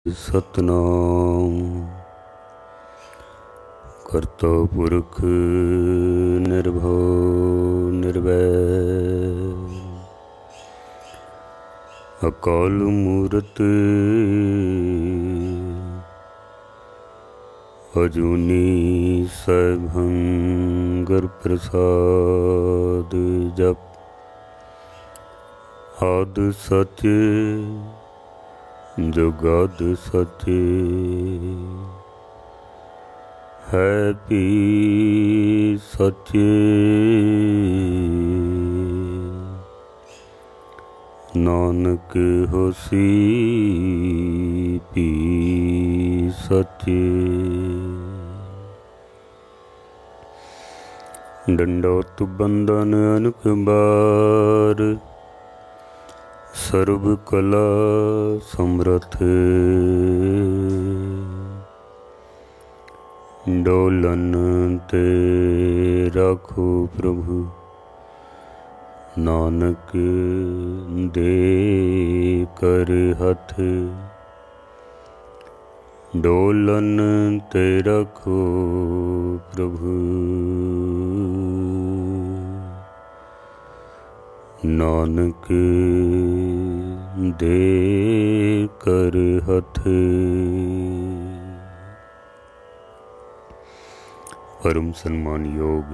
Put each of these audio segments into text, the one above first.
सतनाम करता पुरख निर्भव निर्वैर अकाल मूरत अजूनी सैभं गुर प्रसाद जप आद सच जुगाद सच है भी सच नानक होसी भी सच। दंडोत बंधन अनक बार सर्व कला समरथ डोलन ते राखो प्रभु नानक दे कर हथ डोलन ते राखो प्रभु नानक दे कर हथ। परम सन्मान योग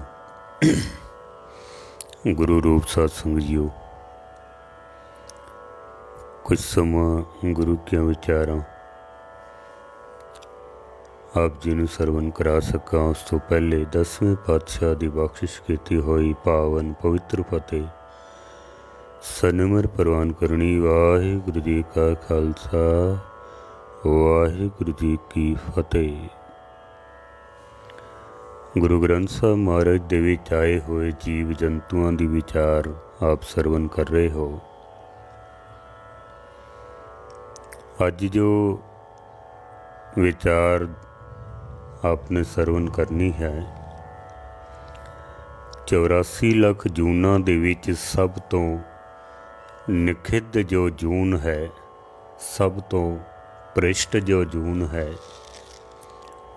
गुरु रूप सत्संग जियो, कुछ समा गुरु क्या विचारां आप जी नूं सरवण करा सकां। उस तो पहले 10वें पातशाह दी बख्शिश कीती होई पावन पवित्र फतेह सनमर प्रवान करनी। वाहिगुरु जी का खालसा वाहिगुरु जी की फतेह। गुरु ग्रंथ साहब महाराज दे विच आए हुए जीव जंतुओं की विचार आप सरवण कर रहे हो। अज जो विचार आपने सरवण करनी है, 84 लाख जूना दे विच सब तो निखिध जो जून है, सब तो पृष्ठ जो जून है,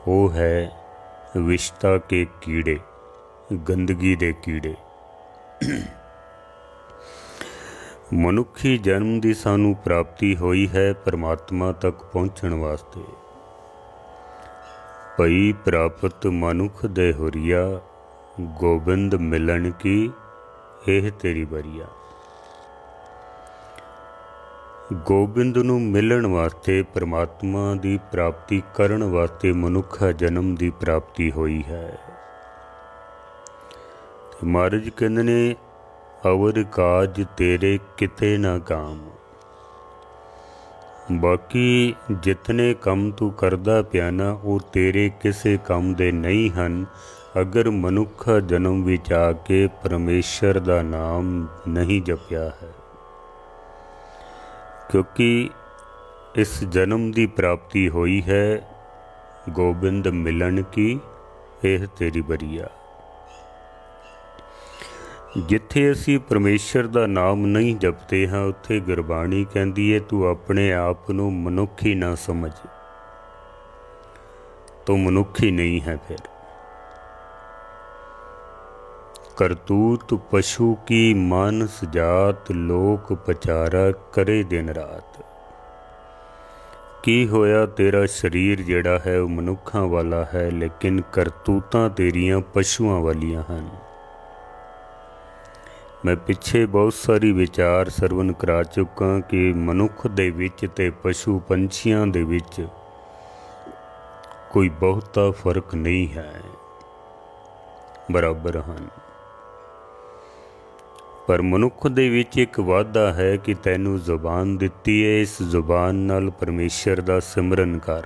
वो है विष्टा के कीड़े, गंदगी दे कीड़े। मनुखी जन्म की सानू प्राप्ति हुई है परमात्मा तक पहुँचण वास्ते। पई प्राप्त मनुख दे हुरिया गोबिंद मिलन की एह तेरी बरिया। गोबिंद नूं मिलन वास्ते परमात्मा की प्राप्ति करन वास्ते मनुखा जन्म की प्राप्ति हुई है। महाराज कहंदे ने अवर काज तेरे किते ना काम। बाकी जितने काम तू करदा पिया ना वो तेरे किसे काम दे नहीं हन अगर मनुखा जन्म विच आके परमेश्वर दा नाम नहीं जपिया है। क्योंकि इस जन्म की प्राप्ति हुई है गोबिंद मिलन की एह तेरी बरिया। जिथे असी परमेश्वर का नाम नहीं जपते हाँ उत्थे गुरबाणी कहती है तू अपने आप नूं मनुखी ना समझ, तो मनुखी नहीं है। फिर करतूत पशु की मानस जात लोक पचारा करे दिन रात। की होया तेरा शरीर जिहड़ा है वह मनुखा वाला है लेकिन करतूतां तेरियां पशुआं वालियां हन। मैं पिछे बहुत सारी विचार सरवण करा चुका कि मनुख दे विच ते पशु पंछियां दे विच कोई बहुता फर्क नहीं है, बराबर हन। पर मनुख दे विच एक वाधा है कि तैनू जुबान दिती है, इस जुबान नाल परमेश्वर दा सिमरन कर,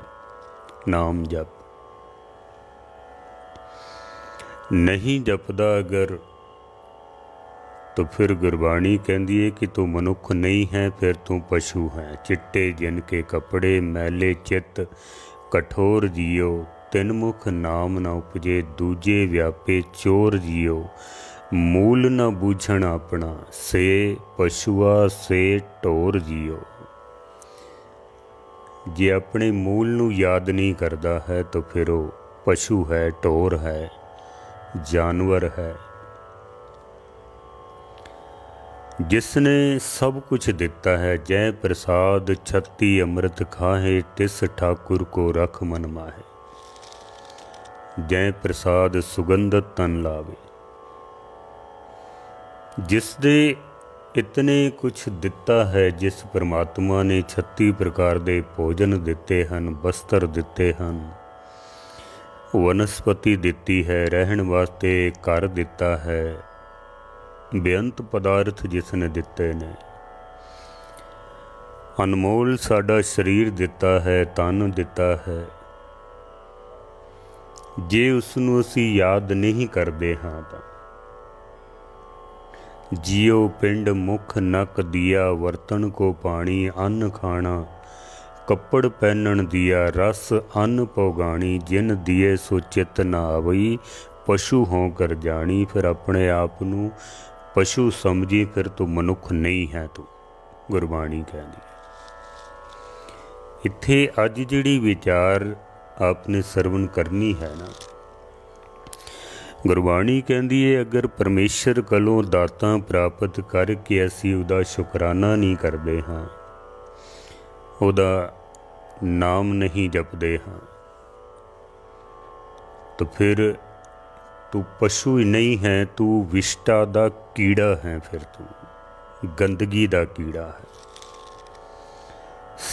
नाम जप। नहीं जपदा अगर तो फिर गुरबाणी कहती है कि तू मनुख नहीं है, फिर तू पशु है। चिट्टे जिनके कपड़े मैले चित कठोर जियो तिन मुख नाम न उपजे दूजे व्यापे चोर जियो मूल न बूझण अपना से पशुआ से ढोर जियो। जे अपने मूल नूं याद नहीं करता है तो फिर वो पशु है, ढोर है, जानवर है। जिसने सब कुछ दिता है, जय प्रसाद छत्ती अमृत खाहे, तिस ठाकुर को रख मन माहे। जय प्रसाद सुगंधत तन लावे। जिसदे इतने कुछ दिता है, जिस परमात्मा ने 36 प्रकार के भोजन दिते हैं, वस्त्र दिते हैं, वनस्पति दिती है, रहन वास्ते घर दिता है, बेअंत पदार्थ जिसने दिते ने, अनमोल साडा शरीर दिता है, तन दिता है। जे उसनूं असीं याद नहीं करते हाँ तां जियो पिंड मुख नक दिया, वरतन को पानी अन्न खाना, कपड़ पहनन दिया, रस अन्न पौगाणी, जिन दिए सो चित ना आवई, पशु हों कर जानी। फिर अपने आप नूं पशु समझी, फिर तू मनुख नहीं है तू, गुरबाणी कहती है। इत्थे अज जिहड़ी विचार आपने सरवण करनी है ना, गुरबाणी कहती है अगर परमेश्वर कोलों दातां प्राप्त करके असीं उहदा शुकराना नहीं करते हाँ, उहदा नाम नहीं जपते हाँ, तो फिर तू पशु ही नहीं है, तू विष्टा दा कीड़ा है, फिर तू गंदगी दा कीड़ा है।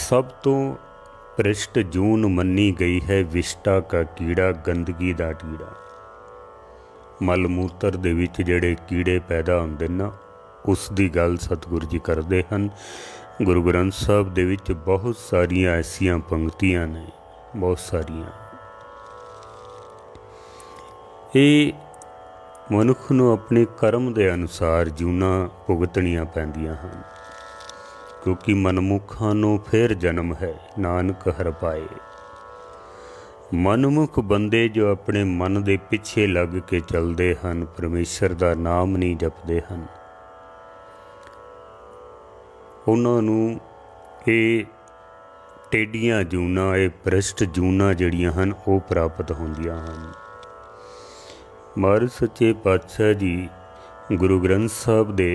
सब तो भ्रष्ट जून मन्नी गई है विष्टा का कीड़ा, गंदगी दा कीड़ा। मल मूत्र दे विच जिहड़े कीड़े पैदा हुंदे ना, उस दी गल सतगुरु जी करते हैं। गुरु ग्रंथ साहब दे विच बहुत सारियां ऐसियां पंक्तियां ने, बहुत सारियां। ये मनुख नूं अपने कर्म के अनुसार जूना भुगतनियां पैंदियां हन, क्योंकि मनमुखां नूं फिर जन्म है, नानक हर पाए। मनमुख बंदे जो अपने मन के पिछे लग के चलते हैं, परमेश्वर का नाम नहीं जपते हैं, उन्हां नूं ये टेढ़ियां जूना, ये भ्रष्ट जूना जिहड़ियां हन वो प्राप्त होंदियां हन। महाराज सच्चे पातशाह जी गुरु ग्रंथ साहब दे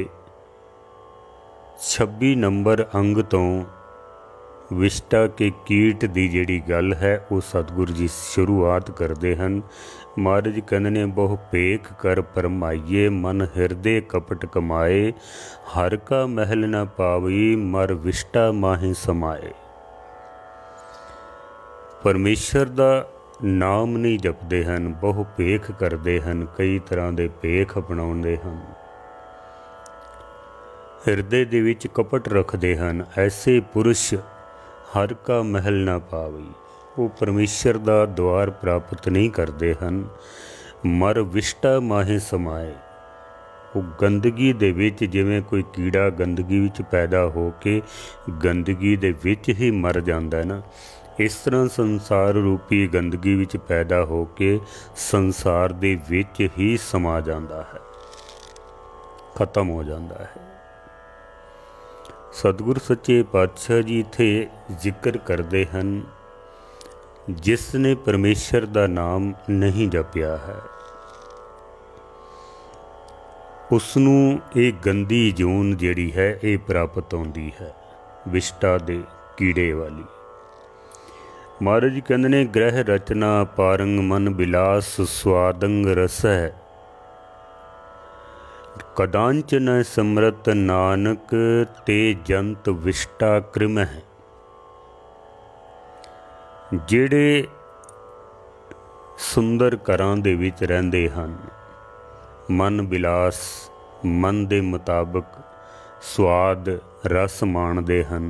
26 नंबर अंग तो विष्टा के कीट की जिहड़ी गल है वो सतगुरु जी शुरुआत करते हैं। महाराज कहते ने बहु भेख कर परमाइए, मन हिरदे कपट कमाए, हर का महल न पावई, मर विष्टा माही समाए। परमेश्वर का नाम नहीं जपते हैं, बहु भेख करते हैं, कई तरह के भेख अपनाते हैं, हिरदे दे विच कपट रखते हैं। ऐसे पुरुष हर का महल ना पावई, वो परमेश्वर का द्वार प्राप्त नहीं करते हैं। मर विष्टा माहे समाए, वो गंदगी दे विच, जिवें कोई कीड़ा गंदगी विच पैदा हो के गंदगी दे विच ही मर जाता है ना, इस तरह संसार रूपी गंदगी विच पैदा हो के संसार दे विच ही समा जाता है, खत्म हो जाता है। सतगुरु सच्चे पातशाह जी इत्थे जिक्र करते हैं, जिसने परमेश्वर का नाम नहीं जपिया है उसनूं ये गंदी जून जिहड़ी है ये प्राप्त होंदी है, विष्टा दे कीड़े वाली। महाराज कहते ने ग्रह रचना पारंग मन बिलास, स्वादंग रस है, कदांचन समृत नानक, ते जंत विष्टा कृम है। जिहड़े सुंदर घरां दे विच रहिंदे हन, मन बिलास, मन दे मुताबक स्वाद रस माणदे हन,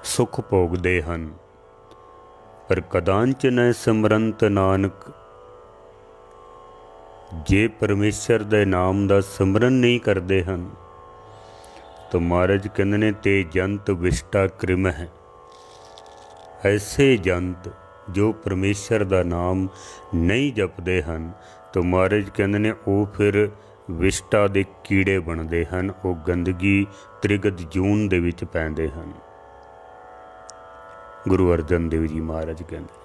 सुख भोगदे हन, पर कदांचन सिमरंत नानक, जे परमेश्वर दे नाम दा सिमरन नहीं करते हैं तो महाराज कहते ने ते जंत विष्टा कृम है। ऐसे जंत जो परमेश्वर का नाम नहीं जपते हैं तो महाराज कहते ने वो फिर विष्टा दे कीड़े बनते हैं, वो गंदगी त्रिगत जून दे विच पैंदे हैं। गुरु अर्जन देव जी महाराज कहते।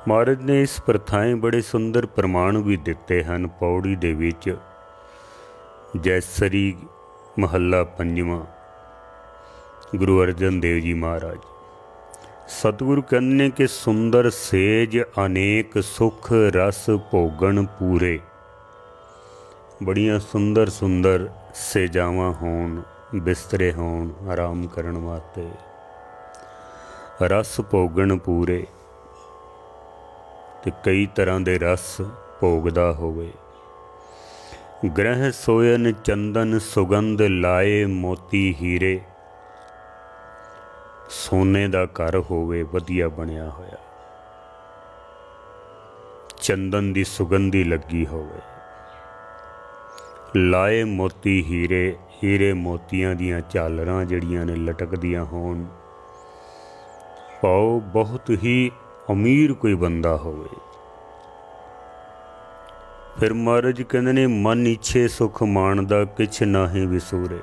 महाराज ने इस प्रथाएं बड़े सुंदर प्रमाण भी दिते हैं। पौड़ी दे विच जैसरी महला पंजवां गुरु अर्जन देव जी महाराज सतगुरु कहने के सुंदर सेज अनेक सुख रस भोगन पूरे। बड़ियां सुंदर सुंदर सेजावां होण, बिस्तरे होण आराम करन वास्ते, रस भोगन पूरे ते कई तरह के रस भोगदा होवे। ग्रह सोयन चंदन सुगंध लाए मोती हीरे। सोने दा घर होवे वधिया बनिया होया, चंदन दी सुगंधी लगी होवे, लाए मोती हीरे, हीरे मोतियां दियां झालरां जड़ियां ने लटकदियां होण। पाओ बहुत ही अमीर कोई बंदा होवे। फिर महाराज कहते ने मन इच्छे सुख माणदा किछ नाहीं विसूरे।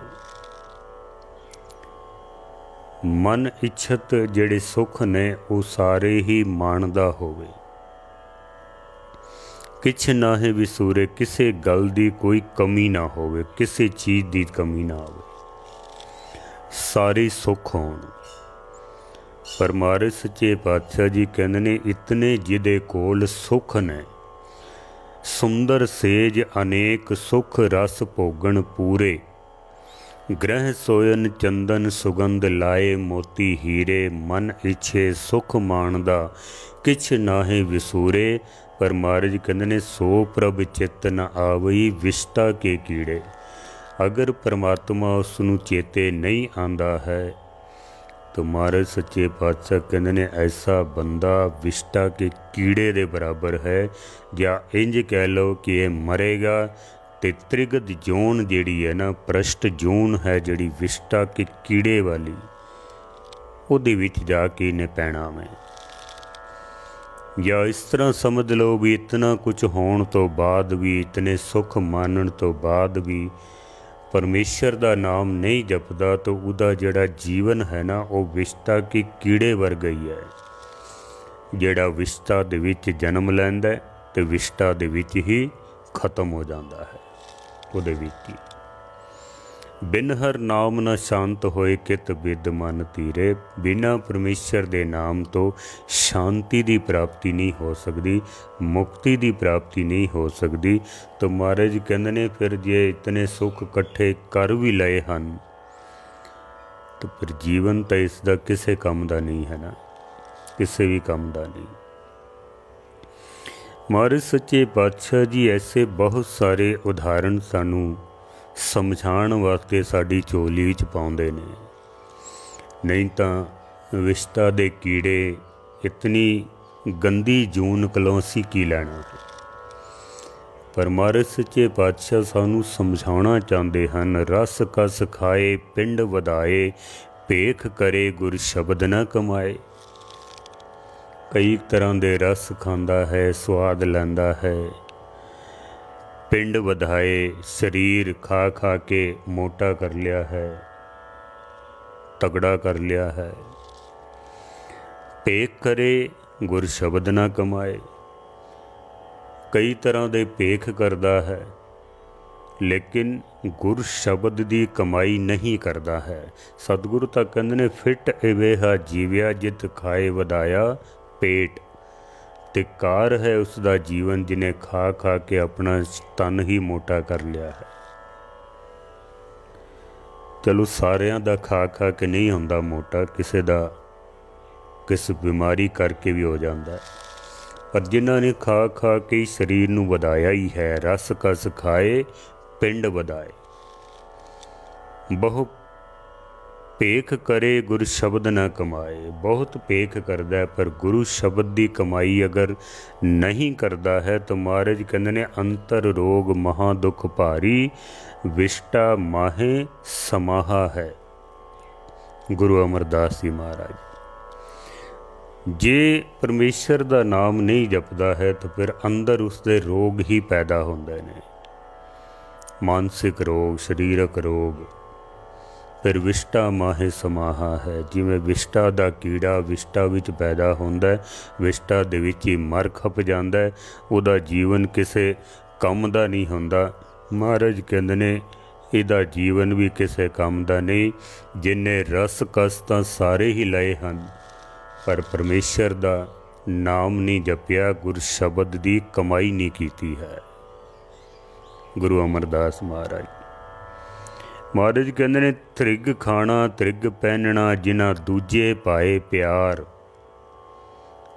मन इच्छत जेड़े सुख ने वो सारे ही माणदा होवे, किछ नाहीं विसूरे। किसी गल दी कोई कमी ना होवे, किसी चीज़ दी कमी ना होवे, सारे सुख होण। पर महाराज सच्चे पातशाह जी कहते ने इतने जिदे कोल सुख ने, सुंदर सेज अनेक सुख रस भोगन पूरे। ग्रह सोयन चंदन सुगंध लाए मोती हीरे। मन इच्छे सुख माणदा किछ नाहीं विसूरे। पर महाराज कहते ने सो प्रभ चित न आवई विष्टा के कीड़े। अगर परमात्मा उसनू चेते नहीं आंदा है तो महाराज सच्चे पातशाह कहते ने ऐसा बंदा विष्टा के कीड़े दे बराबर है। या इंज कह लो कि ये मरेगा तो त्रिगत जोन जिहड़ी है ना, प्रष्ट जोन है जिहड़ी विष्टा के कीड़े वाली, उहदे विच जाके इन्हें पैना में। या इस तरह समझ लो भी इतना कुछ होने तो बाद भी, इतने सुख मानण तो बाद भी परमेश्वर का नाम नहीं जपदा तो उहदा जिहड़ा जीवन है ना वो विष्टा के कीड़े वर्गा ही है। जिहड़ा विष्टा दे विच जन्म लैंदा है ते विष्टा दे विच ही खत्म हो जाता है। उहदे विच ही बिन हर नाम न शांत होए कित बिद मन तीरे। बिना परमेश्वर दे नाम तो शांति की प्राप्ति नहीं हो सकती, मुक्ति की प्राप्ति नहीं हो सकती। तो महाराज कहते ने फिर जे इतने सुख इकट्ठे कर भी लए हैं तो फिर जीवन तो इसका किसी काम का नहीं है ना, किसी भी काम का नहीं। महाराज सच्चे पातशाह जी ऐसे बहुत सारे उदाहरण सानू समझाण वास्ते साडी झोली विच पाउंदे ने। नहीं तो विष्टा दे कीड़े इतनी गंदी जून कोलों असीं की लैणा। पर महाराज सच्चे पातशाह सानू समझाउणा चाहते हैं, रस कस खाए पिंड वधाए, भेख करे गुर शब्द न कमाए। कई तरह के रस खांदा है, स्वाद लैंदा है, पिंड वधाए, शरीर खा खा के मोटा कर लिया है, तगड़ा कर लिया है। भेख करे गुर शब्द ना कमाए। कई तरह के भेख करता है लेकिन गुर शब्द की कमाई नहीं करता है। सतगुरु तो कहते ने फिट इवेहा जीव्या जित खाए वधाया पेट। तिकार है उसका जीवन जिन्हें खा खा के अपना तन ही मोटा कर लिया है। चलो सारियां दा खा खा के नहीं होंदा मोटा, किसी दा किस बीमारी करके भी हो जाता है। पर जिन्हों ने खा खा के शरीर नूं वधाया ही है, रस कस खाए पिंड वधाए। बहु भेख करे गुरु शब्द न कमाए। बहुत भेख करता है पर गुरु शब्द की कमाई अगर नहीं करता है तो महाराज कहते ने अंतर रोग महा दुख भारी, विष्टा माहे समाहा है। गुरु अमरदास जी महाराज जे परमेश्वर का नाम नहीं जपदा है तो फिर अंदर उसके रोग ही पैदा होंदे ने। मानसिक रोग, शरीरक रोग, फिर विष्टा माहे समाहा है। जिवें विष्टा दा कीड़ा विष्टा विच पैदा होंदा है, विष्टा दे विच ही मर खप जांदा है, उहदा जीवन किसे काम दा नहीं होंदा। महाराज कहंदे ने इहदा जीवन भी किसे काम दा नहीं। जिन्ने रस कस तां सारे ही लए हन, पर परमेश्वर दा नाम नहीं जपिया, गुर शब्द दी कमाई नहीं कीती है। गुरु अमरदास महाराज कहते ने त्रिग खाना त्रिग पहनना, जिन्हां दूजे पाए प्यार,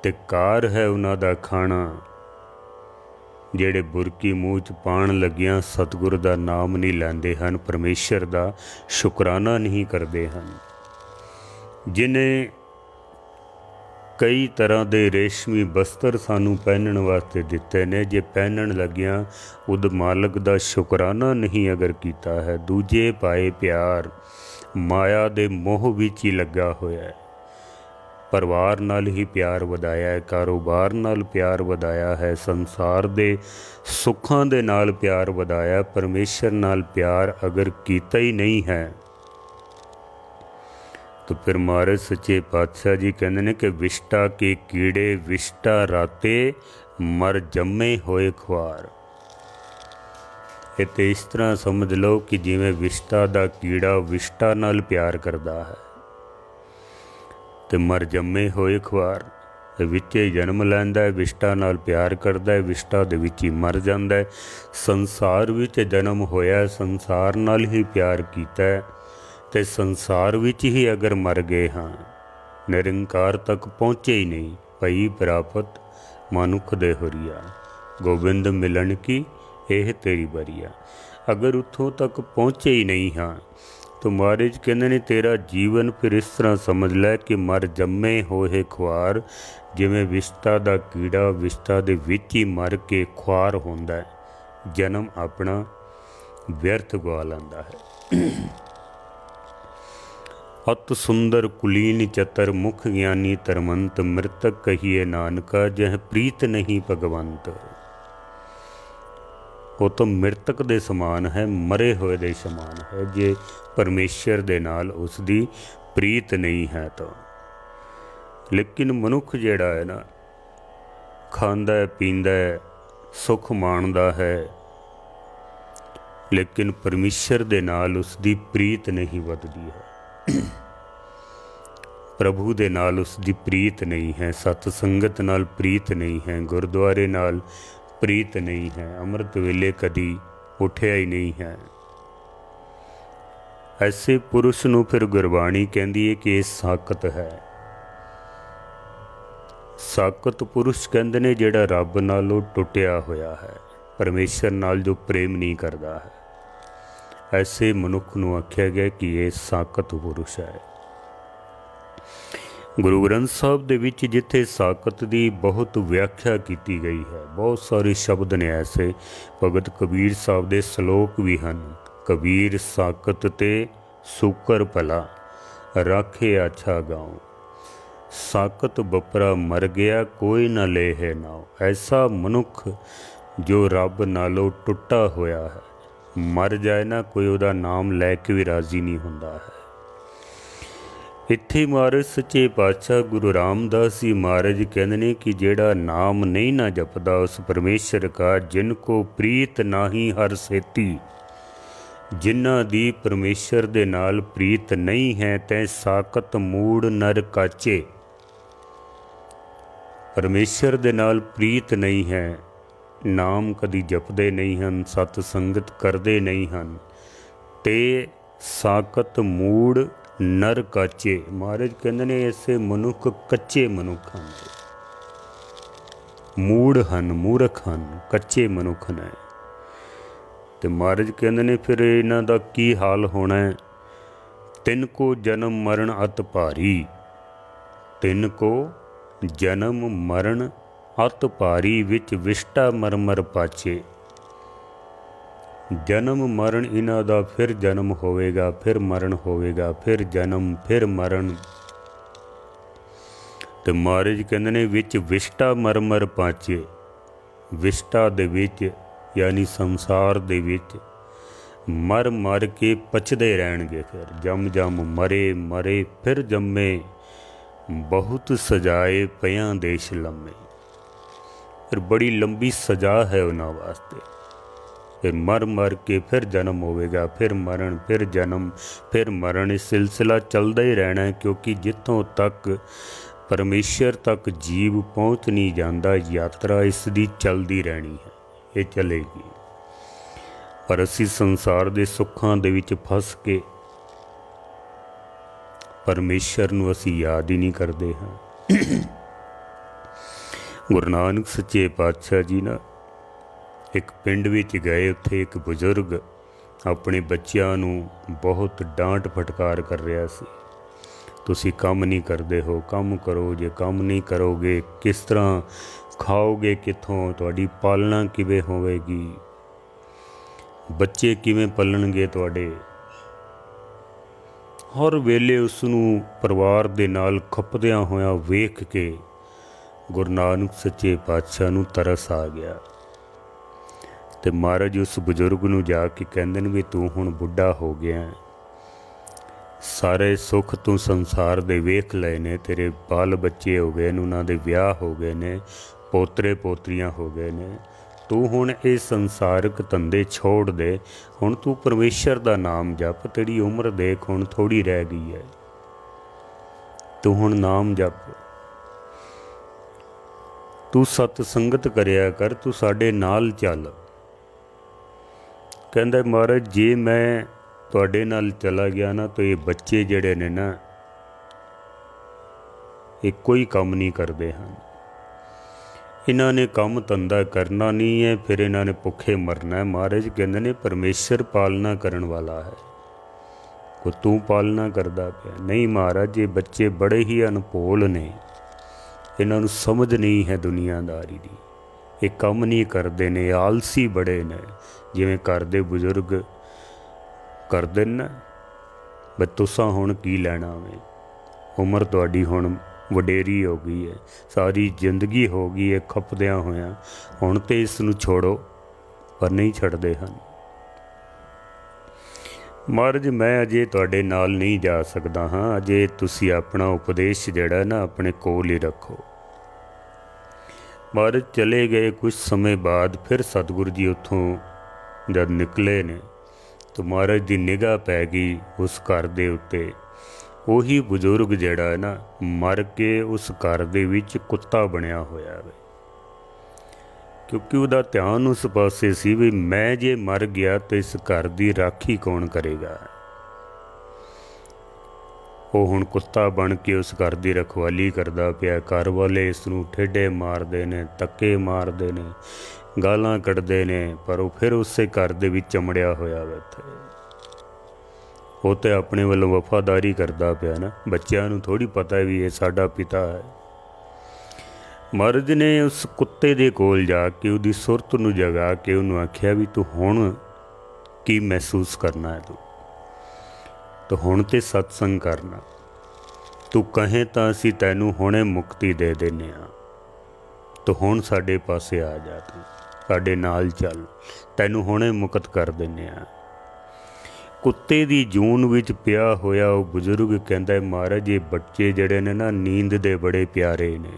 ते कार है उन्हां दा खाना। जेड़े बुरकी मूँह च पाण लगियां सतगुर दा नाम नहीं लैंदे हन, परमेश्वर दा शुकराना नहीं करते हैं। जिन्हें कई तरह के रेशमी बस्तर सानू पहनण वास्ते दिते ने, जे पहनण लगियां उद मालक दा शुकराना नहीं अगर कीता है। दूजे पाए प्यार, माया दे मोह विच ही लगा होया है। परिवार नाल ही प्यार वधाया है, कारोबार नाल प्यार वधाया है, संसार दे सुखां दे नाल प्यार वधाया। परमेश्वर नाल प्यार अगर कीता ही नहीं है तो फिर महाराज सच्चे पातशाह जी कहते हैं कि विष्टा के कीड़े विष्टा राते मर जम्मे होए ख्वार। ये तो इस तरह समझ लो कि जिवें विष्टा दा कीड़ा विष्टा नाल प्यार करता है तो मर जम्मे होए ख्वार, विच ही जन्म लैंदा है, विष्टा नाल प्यार करता है, विष्टा दे विच ही मर जांदा है। संसार विच जन्म होया, संसार नाल ही प्यार कीता है, ते संसार विच ही अगर मर गए हाँ, निरंकार तक पहुँचे ही नहीं। भई प्रापत मानुख दे हुरिया, गोबिंद मिलन की एह तेरी बरिया। अगर उतों तक पहुँचे ही नहीं हाँ तो महाराज कहते ने तेरा जीवन फिर इस तरह समझ लै कि मर जम्मे होए ख्वार। जिवें विष्टा दा कीड़ा विष्टा दे विच ही मर के ख्वार होंदा है, जन्म अपना व्यर्थ गवा लैंदा है। अत सुंदर कुलीन चतर मुख ज्ञानी तरमंत, मृतक कहिए नानका जह प्रीत नहीं भगवंत। वो तो मृतक दे समान है, मरे हुए दे समान है, जे परमेश्वर दे नाल उसदी प्रीत नहीं है तो। लेकिन मनुख जेड़ा है ना, खांदा है पींदा है सुख माणदा है, लेकिन परमेश्वर दे नाल उसदी प्रीत नहीं वधदी है। प्रभु दे नाल उसदी प्रीत नहीं है, सत संगत नाल प्रीत नहीं है, गुरुद्वारे नाल प्रीत नहीं है, अमृत वेले कदी उठिया ही नहीं है। ऐसे पुरुष नूं फिर गुरबाणी कहंदी है कि ये साकत है। साकत पुरुष कहंदे ने जिहड़ा रब नालों टुटिया होया है, परमेश्वर नाल जो प्रेम नहीं करता है। ऐसे मनुख नूं आख्या गया कि ये साकत पुरुष है। गुरु ग्रंथ साहब दे विच जिथे साकत की बहुत व्याख्या की गई है, बहुत सारे शब्द ने ऐसे। भगत कबीर साहब दे श्लोक भी हैं। कबीर साकत ते सुकर भला, राखे अच्छा गाँव, साकत बपरा मर गया कोई ना ले है नाव। ऐसा मनुख जो रब नालों टुटा होया है, मर जाए ना कोई उहदा नाम लैके भी राजी नहीं हुंदा है। इत्थे महाराज सच्चे पातशाह गुरु रामदास जी महाराज कहते हैं कि जेड़ा नाम नहीं ना जपदा उस परमेश्वर का, जिनको प्रीत नाही हर सेती, जिन्हां दी परमेश्वर दे नाल प्रीत नहीं है, तै साकत मूड़ नर काचे। परमेश्वर दे नाल प्रीत नहीं है, नाम कदी जपदे नहीं हन, सत संगत करदे नहीं हन, ते साकत मूड़ नर काचे। महाराज कहते ने ऐसे मनुख कच्चे मनुख हैं, मूड़ हन, मूर्ख हन, कच्चे मनुख ने। तो महाराज कहते ने फिर इन्हां दा की हाल होना है। तिनको जन्म मरण अत भारी, तिनको जन्म मरण अत भारी, विच विष्टा मरमर पाचे। जन्म मरण इन्हां दा फिर जन्म होवेगा, फिर मरण होवेगा, फिर जन्म, फिर मरण। तो महाराज कहते ने विच विष्टा मरमर पाचे। विष्टा दे विच यानी संसार दे विच मर मर के पचदे रहणगे, फिर जम जम मरे मरे फिर जम्मे, बहुत सजाए पयां देश लम्मे। फिर बड़ी लंबी सजा है उन्हां वास्ते। फिर मर मर के फिर जन्म होवेगा, फिर मरण फिर जन्म फिर मरण, इस सिलसिला चलदा ही रहना है, क्योंकि जितों तक परमेश्वर तक जीव पहुँच नहीं जाता, यात्रा इसकी चलती रहनी है, ये चलेगी। पर असी संसार के सुखां दे विच फस के परमेश्वर नूं असी याद ही नहीं करते हाँ। गुरु नानक सच्चे पातशाह जी ना एक पिंड विच गए, उत्थे एक बजुर्ग अपने बच्चों नूं बहुत डांट फटकार कर रहा सी। तुसी काम नहीं करते हो, काम करो, जे काम नहीं करोगे किस तरह खाओगे, कित्थों तुहाडी पालना किवें होवेगी, बच्चे किवें पलणगे तुहाडे। हर वेले उसनूं परिवार दे नाल खपदियां होया वेख के गुरु नानक सच्चे पातशाह नूं तरस आ गया। ते महाराज उस बजुर्ग नूं जाके कहंदे ने भी तू हुण बुढ़ा हो गया है, सारे सुख तू संसार दे वेख लए ने, तेरे बाल बच्चे हो गए ने, उन्हां दे विआह हो गए ने, पोतरे पोतरियां हो गए ने, तू हुण ये संसारक धंधे छोड़ दे, हुण तू परमेश्वर दा नाम जप, तेरी उम्र देख हुण थोड़ी रह गई है, तू हुण नाम जप, तू सत संगत करया कर, तू साडे नाल चल। कहंदा महाराज जे मैं तुहाडे नाल चला गया ना तो ये बच्चे जिहड़े ने ना ये कोई काम नहीं करते हैं, इन्हां ने काम धंधा करना नहीं है, फिर इन्हां ने भुखे मरना है। महाराज कहंदे ने परमेश्वर पालना करन वाला है, को तू पालना करदा पिया नहीं। महाराज ये बच्चे बड़े ही अनभोल ने, इन्हां नूं समझ नहीं है दुनियादारी दी, ये काम नहीं करते ने, आलसी बड़े ने, जिवें घर दे बुजुर्ग करदे ना बई तुसां हुण की लैणा वे, उम्र तुहाडी हुण वडेरी हो गई है, सारी जिंदगी हो गई है खपदियां होया, हुण ते इस नूं छोड़ो, पर नहीं छड्डदे हन। महाराज मैं अजे तुहाडे नाल नहीं जा सकदा हाँ, अजे तुसी अपना उपदेश जिहड़ा ना अपने कोल ही रखो। महाराज चले गए। कुछ समय बाद फिर सतगुरु जी उत्थों जब निकले ने तो महाराज दी निगाह पै गई उस घर दे उत्ते। उही बजुर्ग जिहड़ा है ना मर के उस घर दे विच कुत्ता बनया होया है, क्योंकि उहदा ध्यान उस पासे सी भी मैं जे मर गया तो इस घर दी राखी कौन करेगा। वो हुण कुत्ता बन के उस घर की रखवाली करदा पिया। घर वाले इसनूं ठेडे मारदे ने, धक्के मारदे ने, गालां कढ़दे ने, पर वो फिर उसे घर दे विच चमड़िया होया बैठे। वो तो अपने वालों वफादारी करदा पिया ना, बच्चों नूं थोड़ी पता भी ये साडा पिता है। महाराज ने उस कुत्ते दे कोल जाके उहदी सुरत नूं जगा के उहनूं आखिया भी तू हुण की महसूस करना है, तो हुण ते सत्संग करना, तू कहे तो असीं तैनूं हुणे मुक्ति दे देने आ, तो हुण साडे पासे आ जा, तू साडे नाल चल, तैनूं हुणे मुक्त कर देने आ। कुत्ते दी जून विच पिया होया वो बजुर्ग कहंदा महाराज ये बच्चे जिहड़े ने ना नींद दे बड़े प्यारे ने,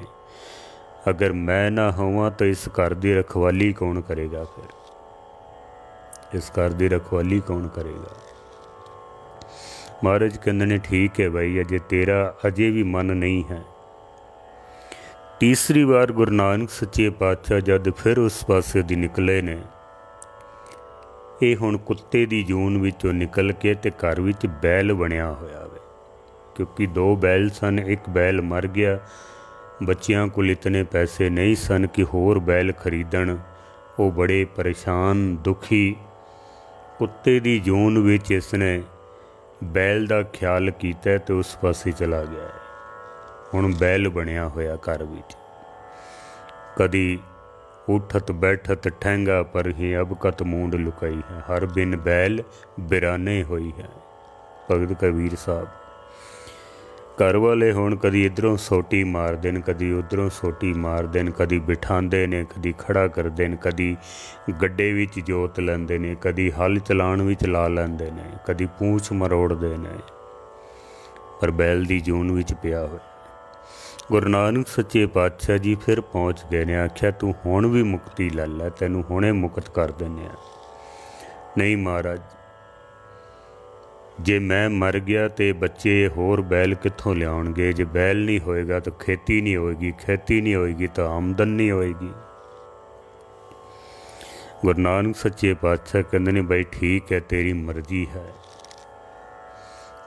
अगर मैं ना होवां तो इस घर दी रखवाली कौन करेगा, फिर इस घर दी रखवाली कौन करेगा। महाराज कहंदे ने ठीक है भाई, अजे तेरा अजे भी मन नहीं है। तीसरी बार गुरु नानक सच्चे पातशाह जद फिर उस पासे दी निकले ने, ये हुण कुत्ते दी जून विचों निकल के ते घर विच बैल बनया होया वे, क्योंकि दो बैल सन, एक बैल मर गया, बच्चियां कोल इतने पैसे नहीं सन कि होर बैल खरीदण, वो बड़े परेशान दुखी। कुत्ते दी जून विच इसने बैल दा ख्याल कीता ते उस पासे चला गया है। हुण बैल बनया होया घर विच, कदी उठत बैठत ठहंगा पर ही अब कत मूंड लुकाई है, हर बिन बैल बिराने हुई है। भगत कबीर साहब घर वाले हुण कदी इधरों सोटी मारदे ने, कदी उधरों सोटी मारदे ने, कदी बिठांदे ने, कदी खड़ा करदे ने, कदी गड्डे विच जोत लैंदे ने, कदी हल चलाण विच ला लैंदे ने, कदी पूंछ मरोड़दे ने, पर बैल दी जून विच पिया होया। गुरु नानक सच्चे पातशाह जी फिर पहुँच गए ने, आख्या तू हुण भी मुक्ति लै लै, तैनूं हुणे मुक्त कर दिंदे आ। नहीं महाराज, जे मैं मर गया तो बच्चे होर बैल कित्थों लियाउणगे? जे बैल नहीं होएगा तो खेती नहीं होएगी, खेती नहीं होएगी तो आमदन नहीं होएगी। गुरु नानक सच्चे पातशाह कहंदे ने बई ठीक है, तेरी मर्जी है।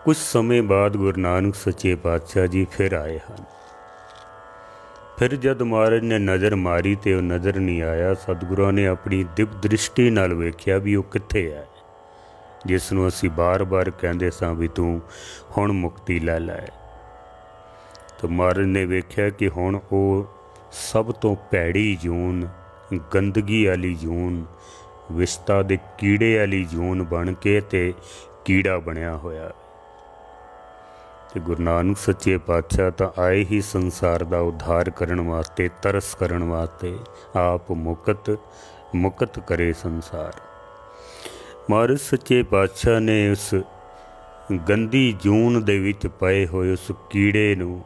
कुछ समय बाद गुरु नानक सच्चे पातशाह जी फिर आए हैं। फिर जद महाराज ने नज़र मारी तो वह नज़र नहीं आया। सतगुरुओं ने अपनी दिव्य दृष्टि नाल वेख्या भी वह कित्थे है, जिसनों असी बार बार कहते सां भी तू हुण मुक्ति लै लै। तो महाराज ने वेख्या कि हुण वो सब तो भैड़ी जून, गंदगी वाली जून, विशता दे कीड़े वाली जून बन के ते कीड़ा बनया होया। ते गुरु नानक सच्चे पातशाह तो आए ही संसार का उद्धार करने वास्ते, तरस करने वास्ते, आप मुकत करे संसार। महाराज सच्चे पातशाह ने उस गंदी जून दे विच पए होए उस कीड़े नूं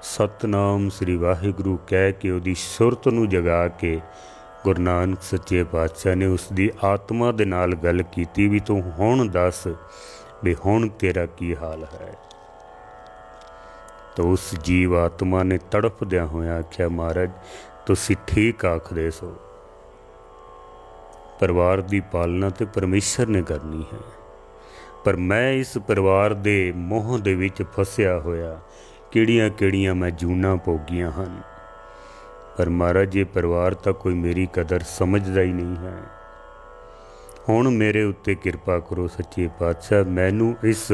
सतनाम श्री वाहिगुरू कह के उहदी सुरत नूं जगा के गुरु नानक सच्चे पातशाह ने उसकी आत्मा दे नाल गल कीती भी तू हुण दस भी हुण तेरा की हाल है। तो उस जीव आत्मा ने तड़फद्या होया आख्या महाराज तुसी ठीक आखदे सो, परिवार की पालना तो परमेश्वर ने करनी है, पर मैं इस परिवार के मोह दे विच फसिया होया, किहड़ियां मैं जूना भोगियां हन, पर महाराज ये परिवार तो कोई मेरी कदर समझदा ही नहीं है। हुण मेरे उत्ते किरपा करो सच्चे पातशाह, मैनू इस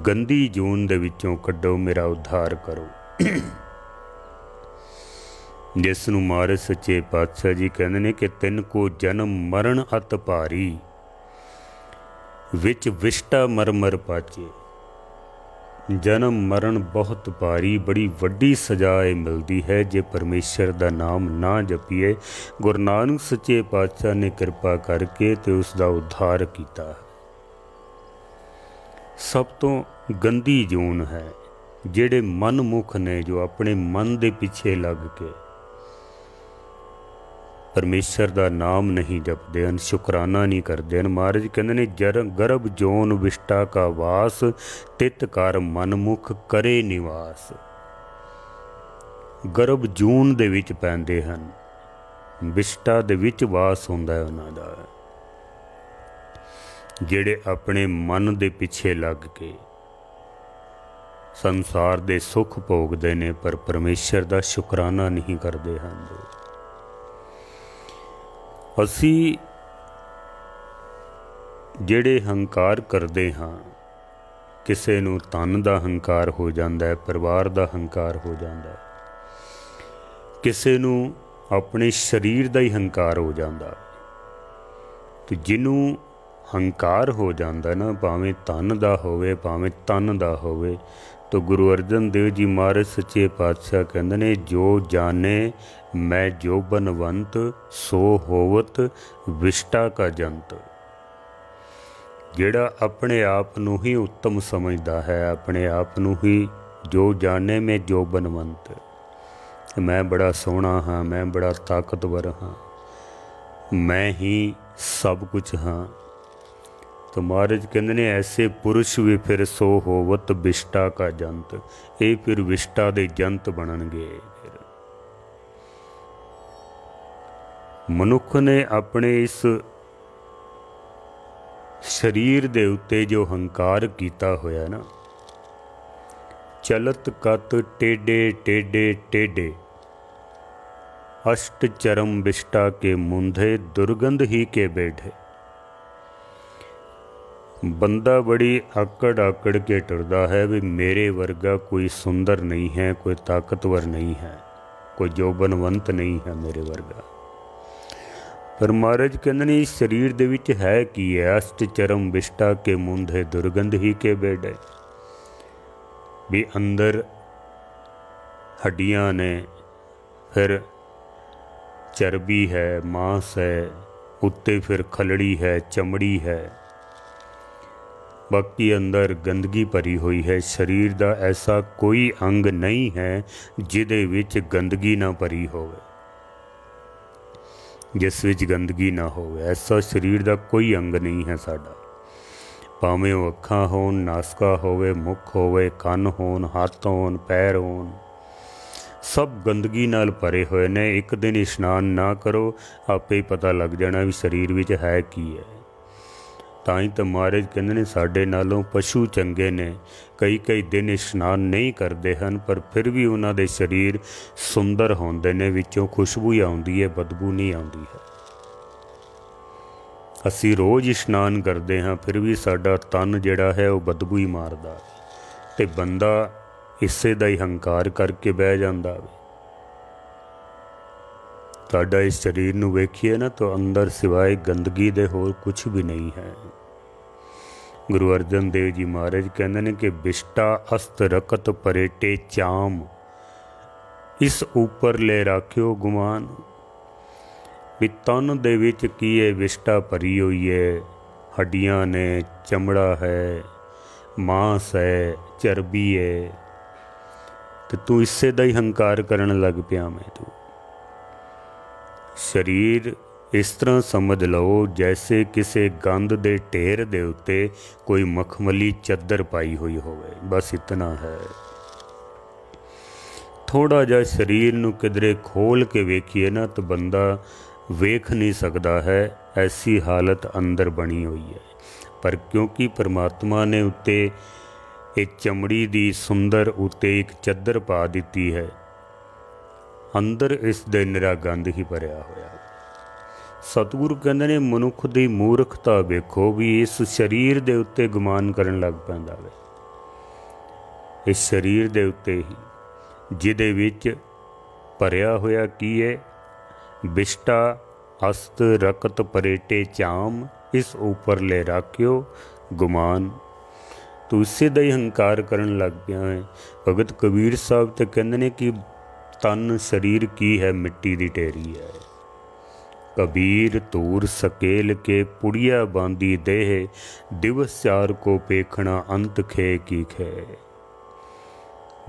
गंदी जून दे विचों कड्डो, मेरा उद्धार करो। जिसनूं महाराज सच्चे पातशाह जी कहंदे ने कि तिन को जन्म मरण अत भारी, विच विष्टा मर पाचे। जन्म मरण बहुत भारी, बड़ी वड्डी सजा मिलती है जे परमेश्वर का नाम ना जपीए। गुरु नानक सच्चे पातशाह ने कृपा करके तो उसका उद्धार किया। सब तो गंदी जून है जेड़े मनमुख ने, जो अपने मन के पिछे लग के परमेश्वर का नाम नहीं जपते हैं, शुकराना नहीं करते हैं। महाराज कहते ने गर्भ जोन विष्टा का वास, तित कर मनमुख करे निवास। गर्भ जून दे विच पैंदे हन, विष्टा दे विच वास हुंदा है उन्हां दा, जेड़े अपने मन दे पिछे लग के संसार दे सुख भोगदे ने पर परमेश्वर दा शुकराना नहीं करते हैं। असी जेड़े हंकार करते हाँ, किसी नूं धन दा हंकार हो जाता है, परिवार दा हंकार हो जाता है, किसी नूं अपने शरीर दा ही हंकार हो जाता। तो जिन्हों हंकार हो जाता ना, भावें धन दा होवे भावें तन दा होवे, तो गुरु अर्जन देव जी महाराज सच्चे पातशाह कहते ने जो जाने मैं जो बनवंत, सो होवत विष्टा का जंत। जेड़ा अपने आप नूं ही उत्तम समझदा है, अपने आप नूं ही जो जाने मैं जो बनवंत, मैं बड़ा सोहना हाँ, मैं बड़ा ताकतवर हाँ, मैं ही सब कुछ हाँ। तो महाराज कहते ने ऐसे पुरुष भी फिर सो होवत विष्टा का जंत, ये फिर विष्टा दे जंत बनणगे। मनुख ने अपने इस शरीर दे उत्ते जो हंकार किया होया ना, चलत कत टेढ़े टेढ़े टेढ़े, अष्ट चरम विष्टा के मुंधे, दुर्गंध ही के बैठे। बंदा बड़ी आकड़ आकड़ के टरदा है भी मेरे वर्गा कोई सुंदर नहीं है, कोई ताकतवर नहीं है, कोई जोबनवंत नहीं है मेरे वर्गा। पर महाराज कहते ने इस शरीर दे विच है की है, अष्ट चरम विष्टा के मुंधे, दुर्गंध ही के बेड़े। भी अंदर हड्डियां ने, फिर चर्बी है, मांस है, उत्ते फिर खलड़ी है, चमड़ी है, बाकी अंदर गंदगी भरी हुई है। शरीर का ऐसा कोई अंग नहीं है जिहदे विच गंदगी ना भरी होवे, जिस विच गंदगी ना होवे। ऐसा शरीर का कोई अंग नहीं है साडा, भावें वो अखां होण, नासका होवे, मुख होवे, कन होण, हत्थ होण, पैर होण, सब गंदगी नाल भरे हुए ने। एक दिन इशनान ना करो, आपे ही पता लग जाना भी शरीर विच है की है। तां ही तो महाराज कहंदे ने साडे नालों पशु चंगे ने। कई कई दिन इशनान नहीं करते हैं पर फिर भी उन्हां दे शरीर सुंदर होंदे ने, विचों खुशबू आउंदी है, बदबू नहीं आउंदी है। असी रोज़ इशनान करते हाँ फिर भी साडा तन जिहड़ा है वह बदबू ही मारदा, ते बंदा इसे दा ही हंकार करके बह जांदा वे। साडा इस शरीर नूं वेखिए ना तो अंदर सिवाय गंदगी दे होर कुछ भी नहीं है। गुरु अर्जन देव जी महाराज कहते हैं कि बिष्टा अस्त रकत परेटे चाम, इस ऊपर ले राख्यो गुमान। भी तन दे विच की है विष्टा भरी हुई है, हड्डियां ने, चमड़ा है, मांस है, चर्बी है, तो तू इससे दा ही हंकार करन लग पिया। मैं तू शरीर इस तरह समझ लो जैसे किसी गंद दे ढेर दे उत्ते कोई मखमली चद्दर पाई हुई होवे, बस इतना है। थोड़ा जा शरीर नूं किधरे खोल के वेखिए ना तो बंदा वेख नहीं सकता है, ऐसी हालत अंदर बनी हुई है। पर क्योंकि परमात्मा ने उत्ते एक चमड़ी दी सुंदर उत्ते एक चद्दर पा दी है, अंदर इस दे निरा गंद ही भरिया होया। सतगुरु कहंदे ने मनुख दी मूर्खता वेखो भी इस शरीर दे उत्ते गुमान करन लग पैंदा वे। इस शरीर दे उत्ते ही जिहदे विच भरिया होया की है, बिष्टा अस्त रकत परेटे चाम, इस ऊपर ले राख्यो गुमान। तो इसे दा ही हंकार करन लग पिया है। भगत कबीर साहब तो कहंदे ने कि तन शरीर की है मिट्टी दी ढेरी है। कबीर तूर सकेल के पुड़िया बांधी देह, दिवस चार को पेखना अंत खे की खे।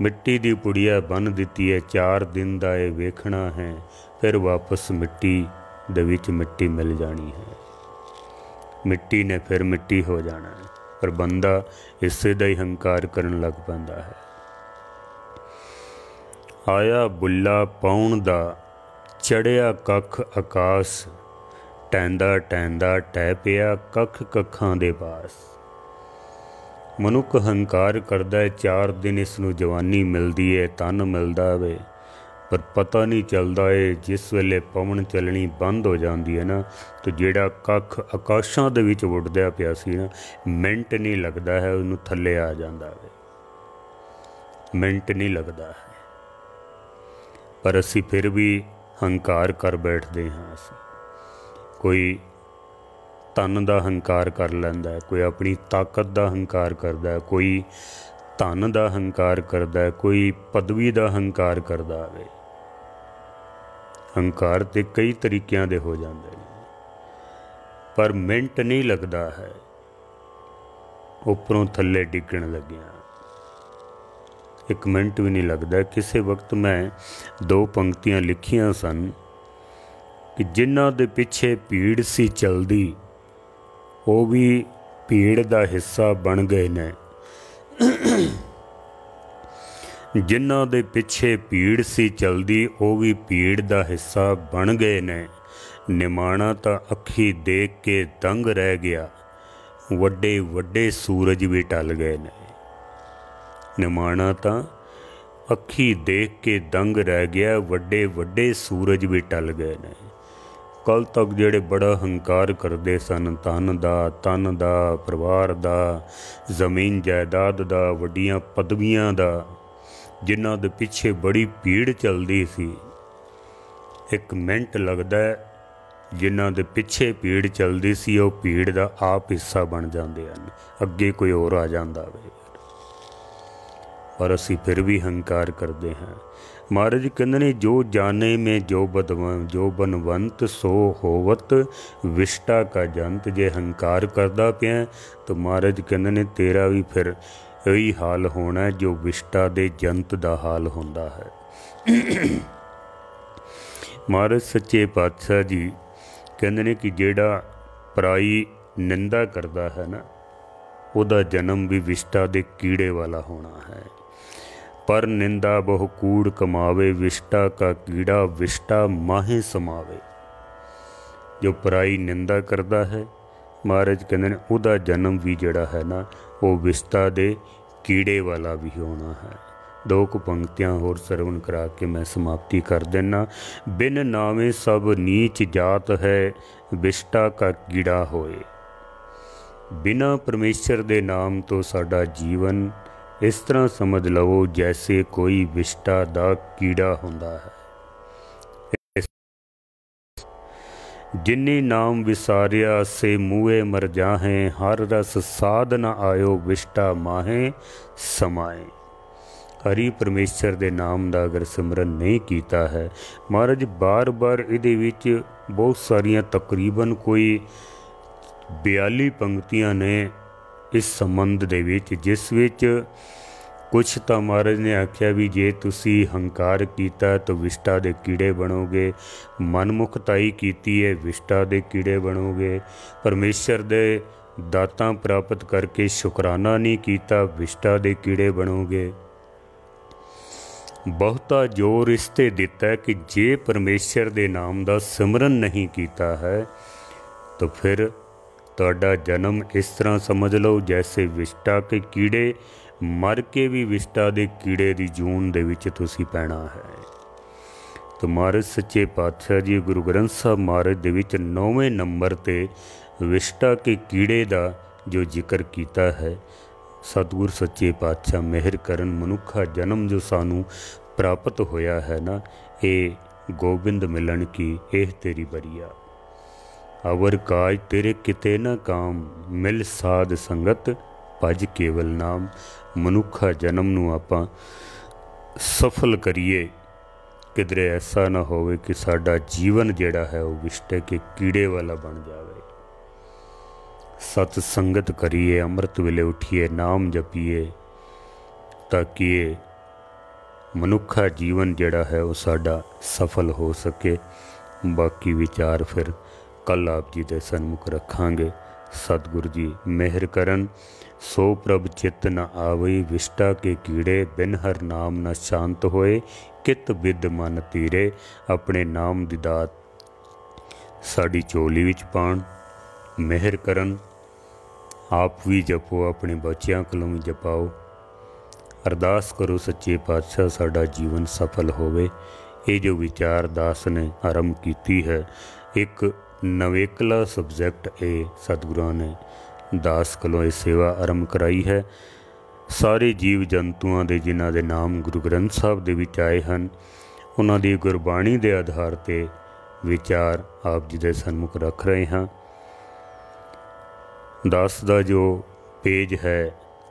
मिट्टी दी पुड़िया बन दिती है, 4 दिन दा ये वेखना है, फिर वापस मिट्टी दे विच मिट्टी मिल जानी है। मिट्टी ने फिर मिट्टी हो जाना है। पर बंदा इसे दा ही हंकार करन लग पैंदा है। आया बुला पाउण दा, चढ़िया कख आकाश, टैंदा टैंदा टै पिया कख कखां दे पास। मनुख हंकार करदा है, 4 दिन इसनूं जवानी मिलदी है, तन मिलदा वे, पर पता नहीं चलदा है जिस वेले पवन चलनी बंद हो जाती है ना, तो जिहड़ा कख आकाशां दे विच उड़दा पिया सी ना, मिंट नहीं लगदा है उहनूं थल्ले आ जांदा वे, मिंट नहीं लगदा है। पर असी फिर भी हंकार कर बैठते हाँ। असी कोई तन का हंकार कर लैंदा है, कोई अपनी ताकत का हंकार करदा है, कोई धन का हंकार करदा है, कोई पदवी का हंकार करदा है। हंकार तो कई तरीक़िਆਂ दे हो जाते हैं, पर मिंट नहीं लगता है उपरों थल्ले डिगण लग्या, एक मिनट भी नहीं लगता। किसी वक्त मैं 2 पंक्तियां लिखियां सन कि जिन्हां दे पिछे भीड़ सी चलदी, वो भी भीड़ दा हिस्सा बन गए ने। जिन्हां दे पिछे भीड़ सी चलदी, वो भी भीड़ दा हिस्सा बन गए ने। निमाणा तां अखी देख के दंग रह गया, वड्डे वड्डे सूरज भी टल गए ने। निमाणा तां अखी देख के दंग रह गया, वड्डे वड्डे सूरज भी टल गए ने। कल तक जेड़े बड़ा हंकार करते सन तन दा, परिवार दा, जमीन जायदाद दा, वड्डियां पदवियां दा, जिन्हां दे पिछे बड़ी भीड़ चलदी सी, एक मिनट लगदा है जिन्हां दे पिछे भीड़ चलदी सी वो भीड़ दा आप हिस्सा बन जाते हैं, अगे कोई होर आ जांदा वे। पर असी फिर भी हंकार करते हैं। महाराज कहते ने जो जाने में जो बनवंत सो होवत विष्टा का जंत। जे हंकार करदा पिया तो महाराज कहते ने तेरा भी फिर यही हाल होना है जो विष्टा दे जंत दा हाल होंदा है। महाराज सच्चे पातशाह जी कहते ने कि जेड़ा पराई निंदा करदा है ना, उहदा जन्म भी विष्टा दे कीड़े वाला होना है। पर निंदा बहु कूड़ कमावे विष्टा का कीड़ा विष्टा माहे समावे। जो पराई निंदा करता है महाराज कहते हैं उहदा जन्म भी जड़ा है ना वो विष्टा दे कीड़े वाला भी होना है। दो कुछ पंक्तियां होर सरवण करा के मैं समाप्ति कर देना। बिन नामे सब नीच जात है विष्टा का कीड़ा होए। बिना परमेश्वर दे नाम तो साडा जीवन इस तरह समझ लवो जैसे कोई विष्टा दा कीड़ा हुंदा है। जिन्नी नाम विसारिया से मुए मर जाहें हर रस साध न आयो विष्टा माहे समाए। हरि परमेश्वर दे नाम दा अगर सिमरन नहीं कीता है महाराज बार बार इहदे विच बहुत सारियां तकरीबन कोई 42 पंक्तियां ने इस संबंध दे विच, जिस विच कुछ तो महाराज ने आख्या भी जे तुसी हंकार कीता तो विष्टा दे कीड़े बनोगे, मनमुखताई कीती है विष्टा दे कीड़े बनोगे, परमेश्वर दे दातां प्राप्त करके शुकराना नहीं कीता विष्टा दे कीड़े बनोगे। बहुता जोर इस ते दिता है कि जे परमेश्वर दे नाम दा सिमरन नहीं कीता है तो फिर तुहाडा जन्म इस तरह समझ लो जैसे विष्टा के कीड़े मर के भी विष्टा दे कीड़े दी जून दे विच तुसी पैना है। तो महाराज सच्चे पातशाह जी गुरु ग्रंथ साहब महाराज दे विच 9वें नंबर ते विष्टा के कीड़े दा जो जिक्र कीता है। सतगुर सच्चे पातशाह मेहर करन मनुखा जन्म जो सानू प्राप्त होया है ना, ये गोबिंद मिलन की एह तेरी बरिया। अवर काज तेरे किते न काम मिल साध संगत भज केवल नाम। मनुखा जन्म नू आपां सफल करिए, किधरे ऐसा ना होवे कि साडा जीवन जेड़ा है वो विष्टे के कीड़े वाला बन जावे। सत संगत करिए, अमृत वेले उठिए, नाम जपिए, ताकि ये मनुखा जीवन जेड़ा है वो साडा सफल हो सके। बाकी विचार फिर कल आप जी दे सन्मुख रखांगे। सतगुरु जी मेहर करन। सो प्रभ चित्त न आवई विष्टा के कीड़े बिन हर नाम न शांत होए कित विद मन तीरे। अपने नाम दी दात साड़ी चोली विच पाण मेहर करन। आप भी जपो, अपने बच्चों को भी जपाओ। अरदास करो सच्चे पातशाह साडा जीवन सफल होवे। ये जो विचार दास ने आरंभ की है, एक नवेकला सबजैक्ट ए सतगुरां ने दास कोलों सेवा आरंभ कराई है। सारे जीव जंतुओं के जिन्हां दे नाम गुरु ग्रंथ साहब दे विच आए हैं, उन्हां दी गुरबाणी के आधार पर विचार आप जी दे सन्मुख रख रहे हैं। दास दा जो पेज है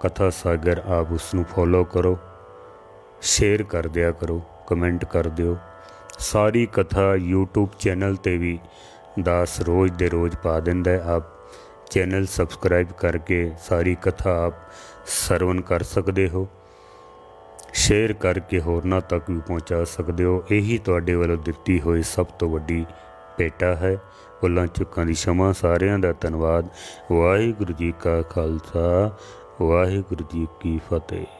कथा सागर, आप उसनू फॉलो करो, शेयर कर दिया करो, कमेंट कर दियो। सारी कथा यूट्यूब चैनल ते भी दास रोज़ दे रोज़ पा दिंदा है। आप चैनल सबसक्राइब करके सारी कथा आप सरवण कर सकते हो, शेयर करके होरना तक भी पहुँचा सकते हो। यही तुहाडे वालों दित्ती हुई सब तो वड्डी भेटा है। भुलां चुकां दी क्षमा। सारियां दा धन्नवाद। वाहिगुरू जी का खालसा, वाहिगुरू जी की फतेह।